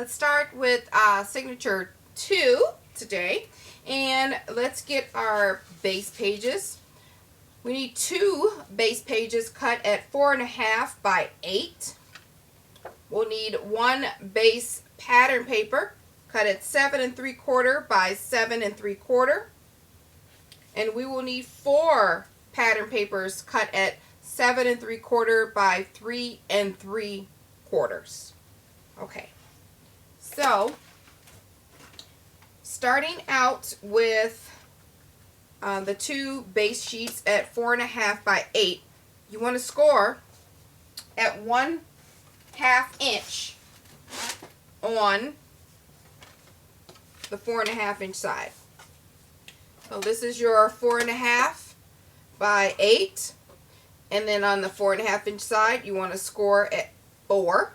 Let's start with signature 2 today, and let's get our base pages. We need 2 base pages cut at 4.5 by 8. We'll need 1 base pattern paper cut at 7 3/4 by 7 3/4, and we will need 4 pattern papers cut at 7 3/4 by 3 3/4. Okay, so starting out with the 2 base sheets at 4.5 by 8, you want to score at 1/2 inch on the 4.5 inch side. So this is your 4.5 by 8, and then on the 4.5 inch side you want to score at 4,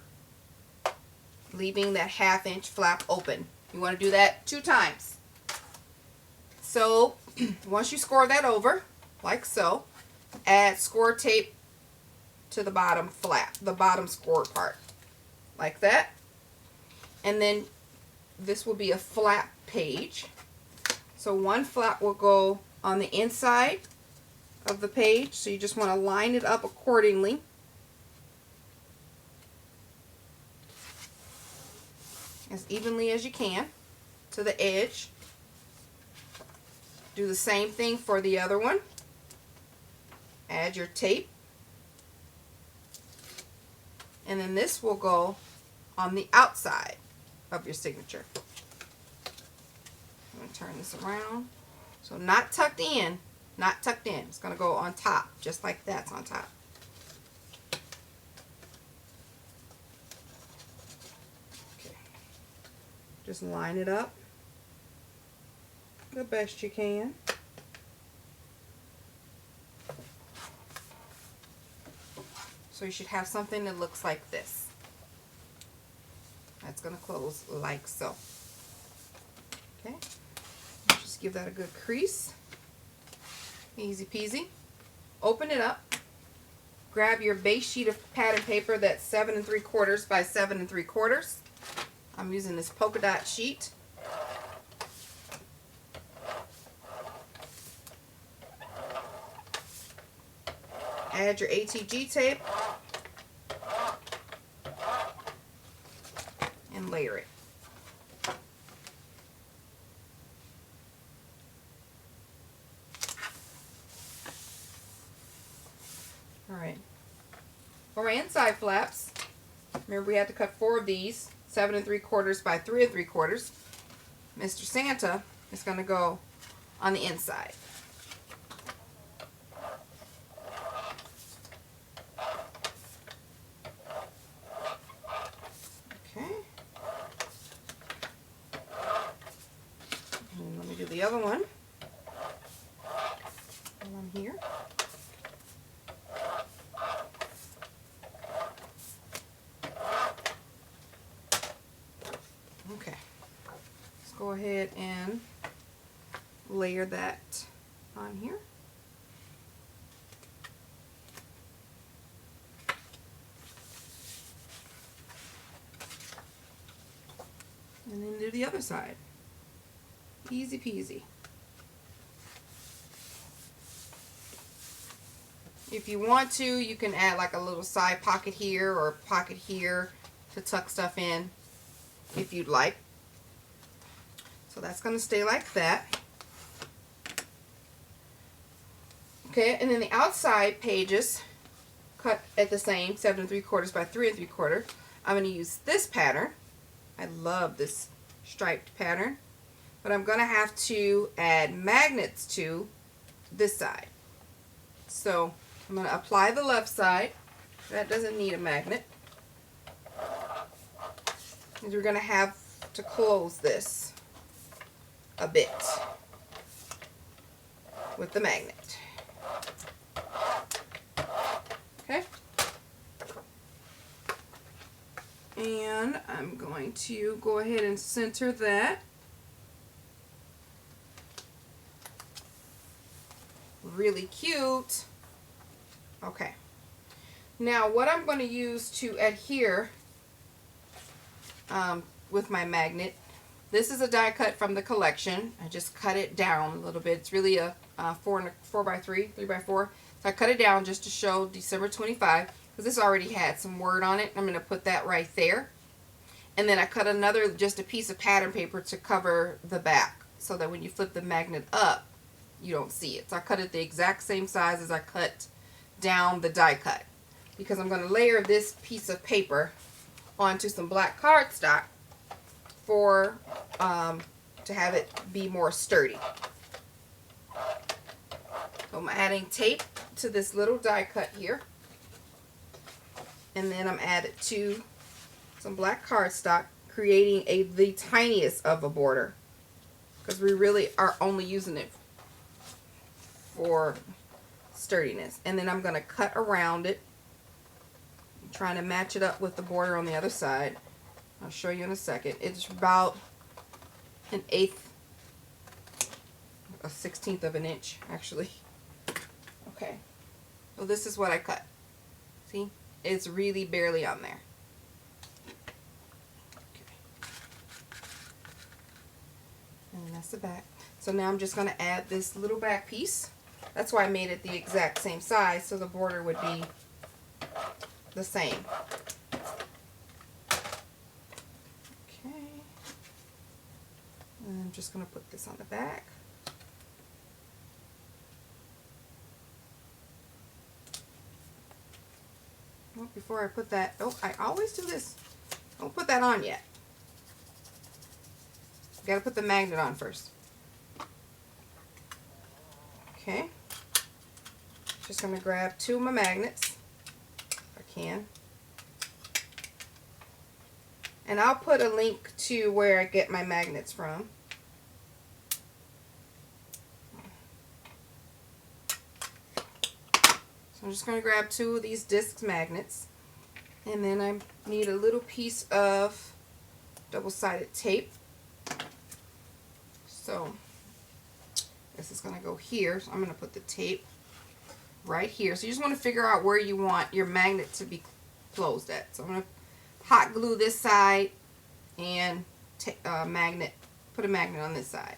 leaving that 1/2 inch flap open. You want to do that 2 times. So once you score that over, like so, add score tape to the bottom flap, the bottom score part, like that. And then this will be a flap page. So 1 flap will go on the inside of the page, so you just want to line it up accordingly. As evenly as you can to the edge. Do the same thing for the other one. Add your tape. And then this will go on the outside of your signature. I'm going to turn this around. So not tucked in, not tucked in. It's going to go on top, just like that's on top. Okay. Just line it up the best you can. So you should have something that looks like this. That's going to close like so. Okay, just give that a good crease. Easy peasy. Open it up. Grab your base sheet of pattern paper that's 7 3/4 by 7 3/4. I'm using this polka dot sheet. Add your ATG tape and layer it. Alright, for my inside flaps, remember we had to cut 4 of these, 7 3/4 by 3 3/4. Mr. Santa is going to go on the inside. The other one here. Okay, let's go ahead and layer that on here. And then do the other side. Easy peasy. If you want to, you can add like a little side pocket here or a pocket here to tuck stuff in if you'd like. So that's going to stay like that. Okay, and then the outside pages cut at the same 7 3/4 by 3 3/4. I'm going to use this pattern. I love this striped pattern. But I'm going to have to add magnets to this side. So I'm going to apply the left side. That doesn't need a magnet. And we're going to have to close this a bit with the magnet. Okay? And I'm going to go ahead and center that. Really cute. Okay. Now what I'm going to use to adhere with my magnet. This is a die cut from the collection. I just cut it down a little bit. It's really a 4x3, 3x4. So I cut it down just to show December 25, because this already had some word on it. I'm going to put that right there. And then I cut another, just a piece of pattern paper to cover the back, so that when you flip the magnet up, you don't see it. So I cut it the exact same size as I cut down the die cut, because I'm going to layer this piece of paper onto some black cardstock for to have it be more sturdy. So I'm adding tape to this little die cut here, and then I'm adding to some black cardstock, creating the tiniest of a border, because we really are only using it for sturdiness. And then I'm going to cut around it, trying to match it up with the border on the other side. I'll show you in a second. It's about an 1/8, a 1/16 of an inch actually. Okay, so this is what I cut. See, it's really barely on there. Okay. And that's the back. So now I'm just going to add this little back piece. That's why I made it the exact same size, so the border would be the same. Okay. And I'm just going to put this on the back. Oh, before I put that, oh, I always do this. Don't put that on yet. You got to put the magnet on first. Okay. Just going to grab 2 of my magnets, if I can. And I'll put a link to where I get my magnets from. So I'm just going to grab 2 of these disc magnets. And then I need a little piece of double-sided tape. So this is going to go here. So I'm going to put the tape right here. So you just want to figure out where you want your magnet to be closed at. So I'm going to hot glue this side and put a magnet on this side.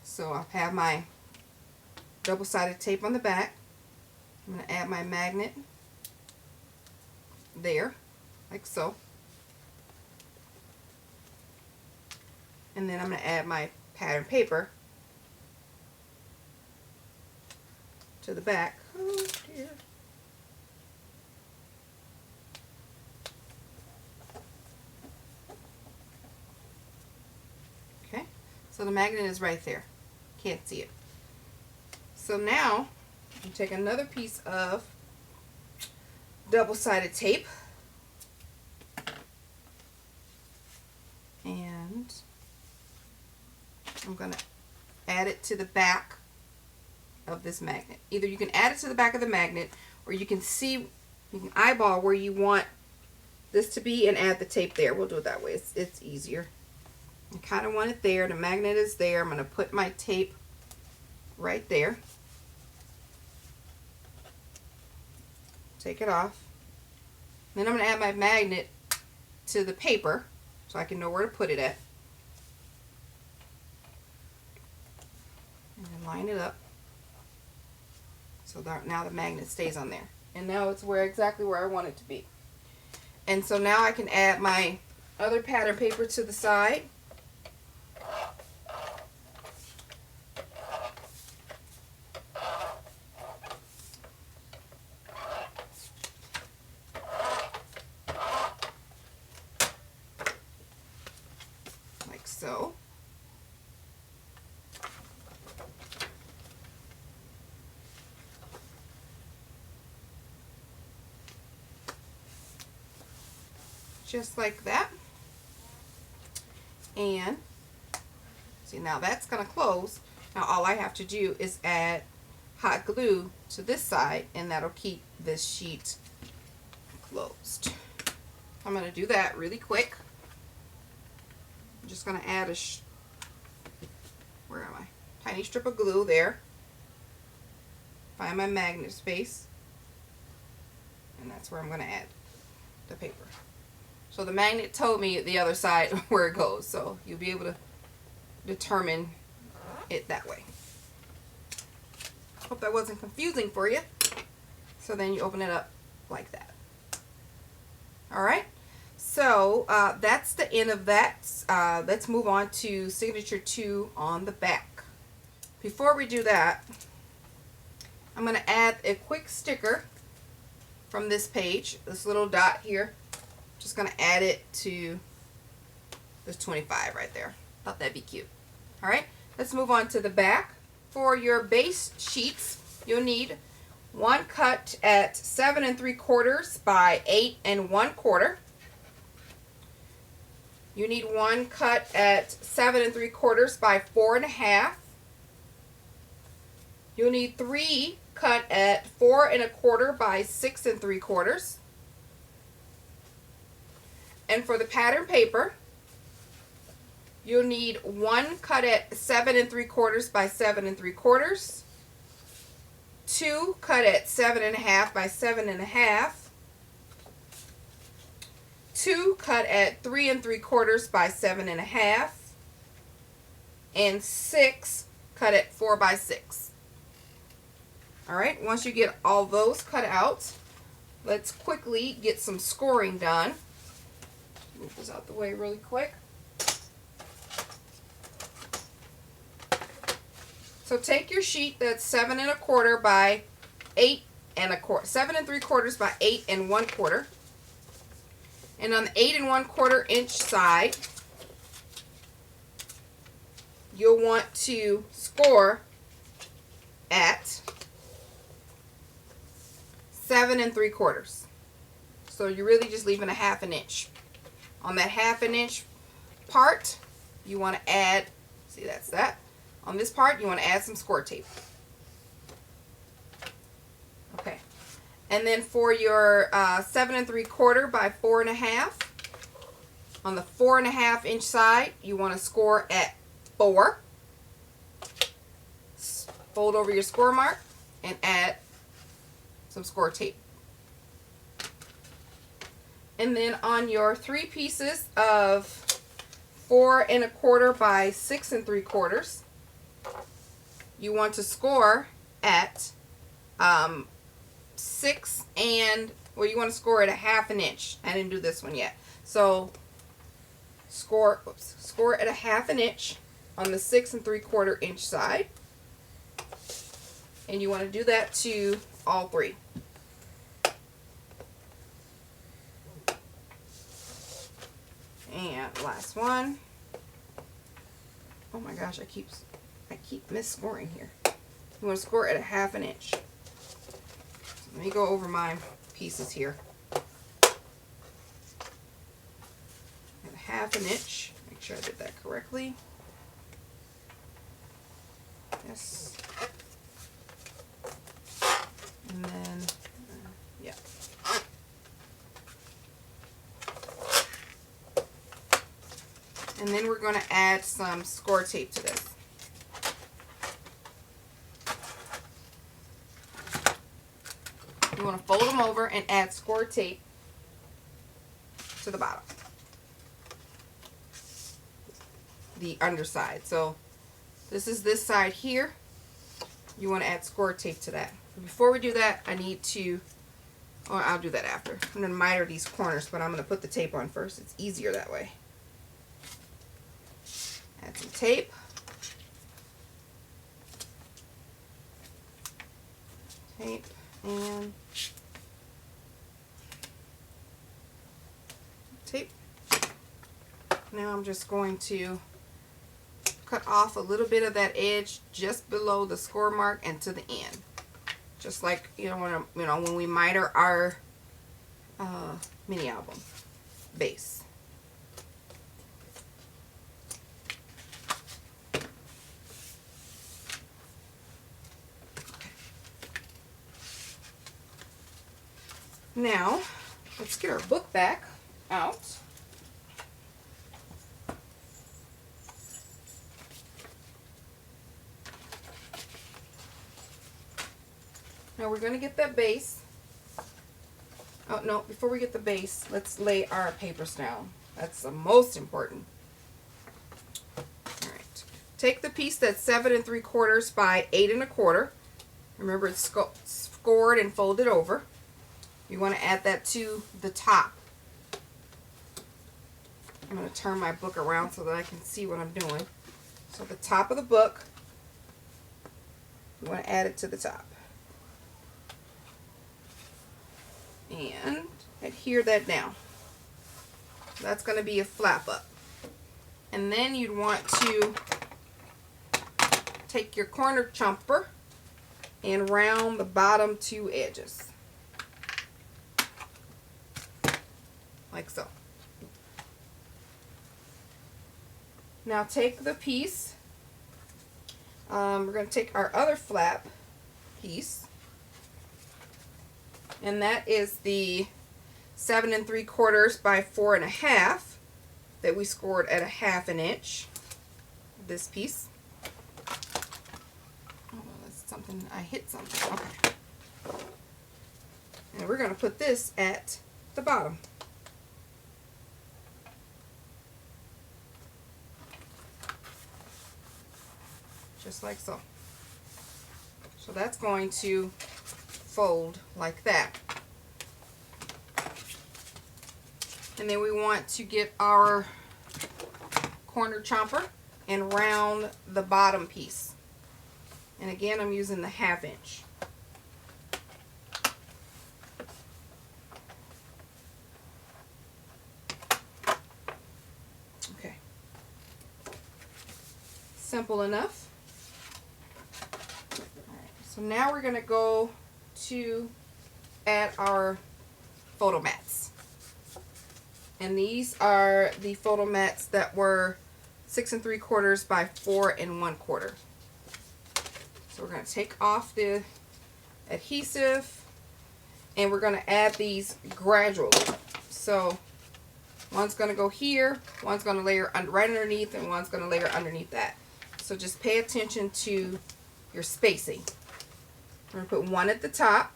So I'll have my double-sided tape on the back. I'm going to add my magnet there, like so. And then I'm going to add my pattern paper to the back. Oh dear. Okay, so the magnet is right there. Can't see it. So now you take another piece of double-sided tape and I'm going to add it to the back of this magnet. Either you can add it to the back of the magnet, or you can eyeball where you want this to be and add the tape there. We'll do it that way. It's easier. I kind of want it there. The magnet is there. I'm going to put my tape right there. Take it off. Then I'm going to add my magnet to the paper so I can know where to put it at. And then line it up so that now the magnet stays on there. And now it's exactly where I want it to be. And so now I can add my other pattern paper to the side. Like so. Just like that. And see, now that's going to close. Now all I have to do is add hot glue to this side, and that'll keep this sheet closed. I'm going to do that really quick. I'm just going to add where am I? Tiny strip of glue there. Find my magnet space, and that's where I'm going to add the paper. So the magnet told me the other side where it goes, so you'll be able to determine it that way. Hope that wasn't confusing for you. So then you open it up like that. Alright, so that's the end of that. Let's move on to signature 2 on the back. Before we do that, I'm going to add a quick sticker from this page, this little dot here. Just going to add it to this 25 right there. Thought that'd be cute. Alright, let's move on to the back. For your base sheets, you'll need one cut at 7 3/4 by 8 1/4. You need one cut at 7 3/4 by 4 1/2. You'll need 3 cut at 4 1/4 by 6 3/4. And for the pattern paper, you'll need one cut at 7 3/4 by 7 3/4. 2 cut at 7 1/2 by 7 1/2. 2 cut at 3 3/4 by 7 1/2. And 6 cut at 4 by 6. Alright, once you get all those cut out, let's quickly get some scoring done. Move this out the way really quick. So take your sheet that's 7 1/4 by 8 1/4, 7 3/4 by 8 1/4, and on the 8 1/4 inch side, you'll want to score at 7 3/4. So you're really just leaving a 1/2 inch. On that 1/2 inch part, you want to add, see that's that. On this part, you want to add some score tape. Okay. And then for your 7 3/4 by 4 1/2, on the 4 1/2 inch side, you want to score at 4. Fold over your score mark and add some score tape. And then on your 3 pieces of 4 1/4 by 6 3/4, you want to score at 6 and, well, you want to score at a 1/2 inch. I didn't do this one yet. So score at a 1/2 inch on the 6 3/4 inch side. And you want to do that to all 3. And last one. Oh my gosh, I keep mis-scoring here. You want to score at a 1/2 inch. So let me go over my pieces here. At a 1/2 inch. Make sure I did that correctly. Yes. And then, yeah. And then we're going to add some score tape to this. You want to fold them over and add score tape to the bottom. The underside. So this is this side here. You want to add score tape to that. Before we do that, I need to, or I'll do that after. I'm going to miter these corners, but I'm going to put the tape on first. It's easier that way. Add some tape. Tape and tape. Now I'm just going to cut off a little bit of that edge just below the score mark and to the end. Just like, when we miter our mini album base. Now, let's get our book back out. Now we're going to get that base Oh no, before we get the base, let's lay our papers down. That's the most important. Alright. Take the piece that's 7 3/4 by 8 1/4. Remember it's scored and folded over. You want to add that to the top. I'm going to turn my book around so that I can see what I'm doing. So the top of the book, you want to add it to the top. And adhere that down. That's going to be a flap up. And then you'd want to take your corner chomper and round the bottom 2 edges. Like so. Now take the piece, we're going to take our other flap piece, and that is the 7 3/4 by 4 1/2 that we scored at 1/2 inch. This piece. Oh, that's something, I hit something. Okay. And we're going to put this at the bottom. Just like so. So that's going to fold like that. And then we want to get our corner chomper and round the bottom piece. And again, I'm using the 1/2 inch. Okay. Simple enough. So now we're going to go to add our photo mats. And these are the photo mats that were 6 3/4 by 4 1/4. So we're going to take off the adhesive and we're going to add these gradually. So one's going to go here, one's going to layer right underneath, and one's going to layer underneath that. So just pay attention to your spacing. We're going to put one at the top.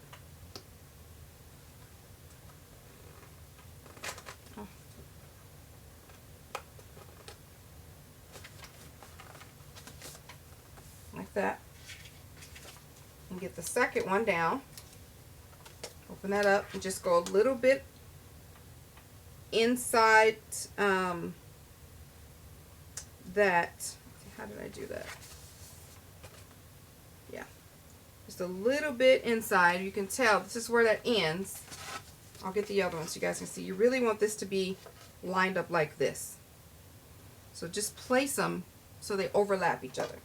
Like that. And get the second one down. Open that up and just go a little bit inside that. How did I do that? Yeah. Just a little bit inside. You can tell this is where that ends. I'll get the other one so you guys can see. You really want this to be lined up like this. So just place them so they overlap each other.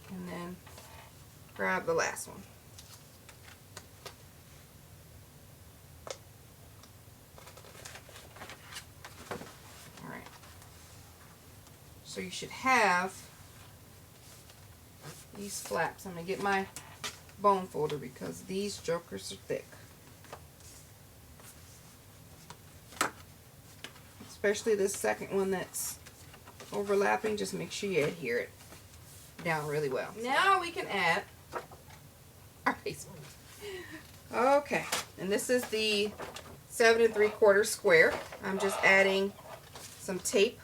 And then grab the last one. Alright. So you should have these flaps. I'm going to get my bone folder because these jokers are thick. Especially this second one that's overlapping, just make sure you adhere it down really well. Now we can add our base. Okay, and this is the 7 3/4 square. I'm just adding some tape.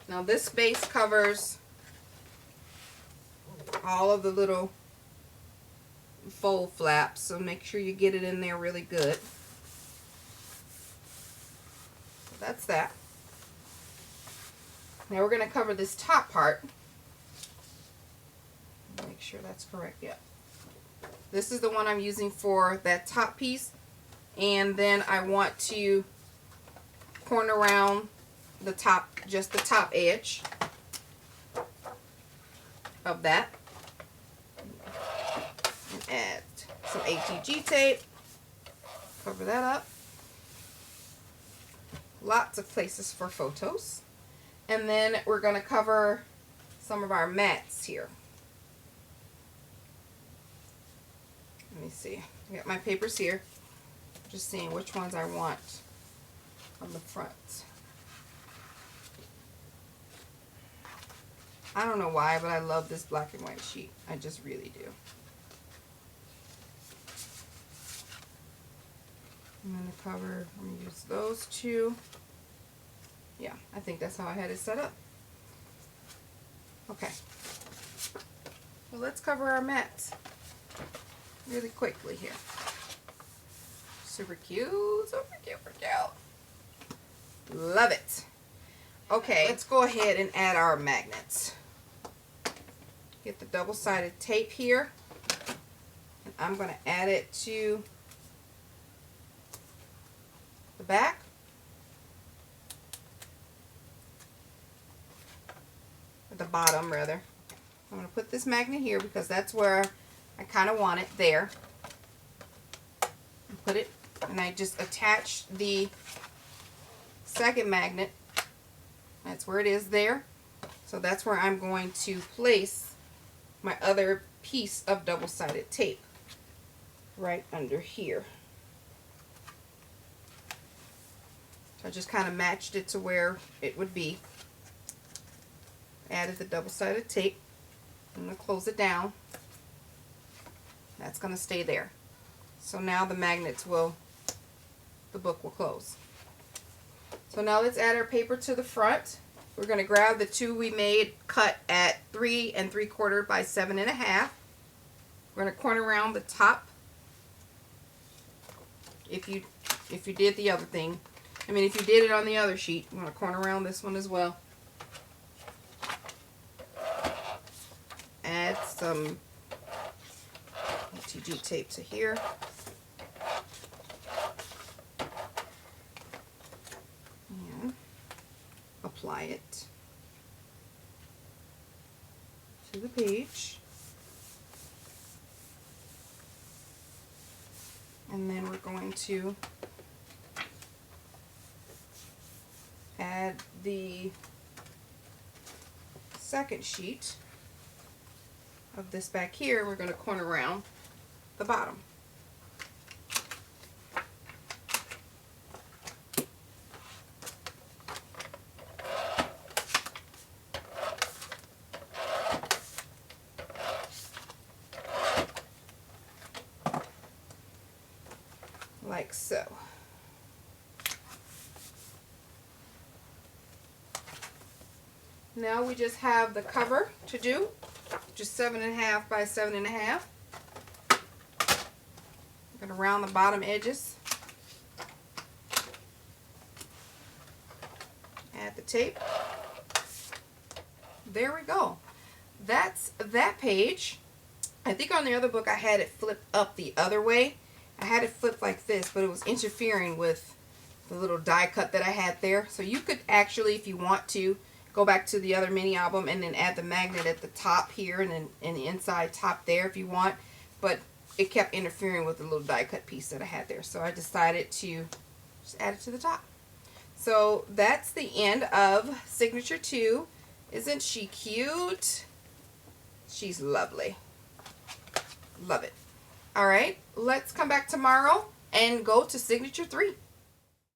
Now this base covers all of the little fold flaps, so make sure you get it in there really good. So that's that. Now we're going to cover this top part. Make sure that's correct. Yep. This is the one I'm using for that top piece, and then I want to corner around the top, just the top edge of that. And add some ATG tape. Cover that up. Lots of places for photos. And then we're going to cover some of our mats here. Let me see. I got my papers here. Just seeing which ones I want on the front. I don't know why, but I love this black and white sheet. I just really do. And then the cover, I'm going to use those two. Yeah, I think that's how I had it set up. Okay. So let's cover our mats really quickly here. Super cute, super cute, super cute. Love it. Okay, let's go ahead and add our magnets. Get the double-sided tape here. And I'm going to add it to the back. At the bottom, rather. I'm going to put this magnet here because that's where I kind of want it, there. And put it, and I just attach the second magnet. That's where it is there. So that's where I'm going to place my other piece of double-sided tape. Right under here. So I just kind of matched it to where it would be. Added the double-sided tape. I'm going to close it down. That's going to stay there. So now the magnets will, the book will close. So now let's add our paper to the front. We're going to grab the two we made, cut at 3 3/4 by 7.5. We're going to corner around the top. If you did the other thing, I mean if you did it on the other sheet, I'm going to corner around this one as well. Add some OTG tape to here. And apply it to the page. And then we're going to add the second sheet of this back here. We're going to corner around the bottom. Like so. Now we just have the cover to do, just 7.5 by 7.5. I'm going to round the bottom edges. Add the tape. There we go. That's that page. I think on the other book I had it flipped up the other way. I had it flipped like this, but it was interfering with the little die cut that I had there. So you could actually, if you want to, go back to the other mini album and then add the magnet at the top here and then in the inside top there if you want. But it kept interfering with the little die cut piece that I had there. So I decided to just add it to the top. So that's the end of Signature 2. Isn't she cute? She's lovely. Love it. All right, let's come back tomorrow and go to Signature 3.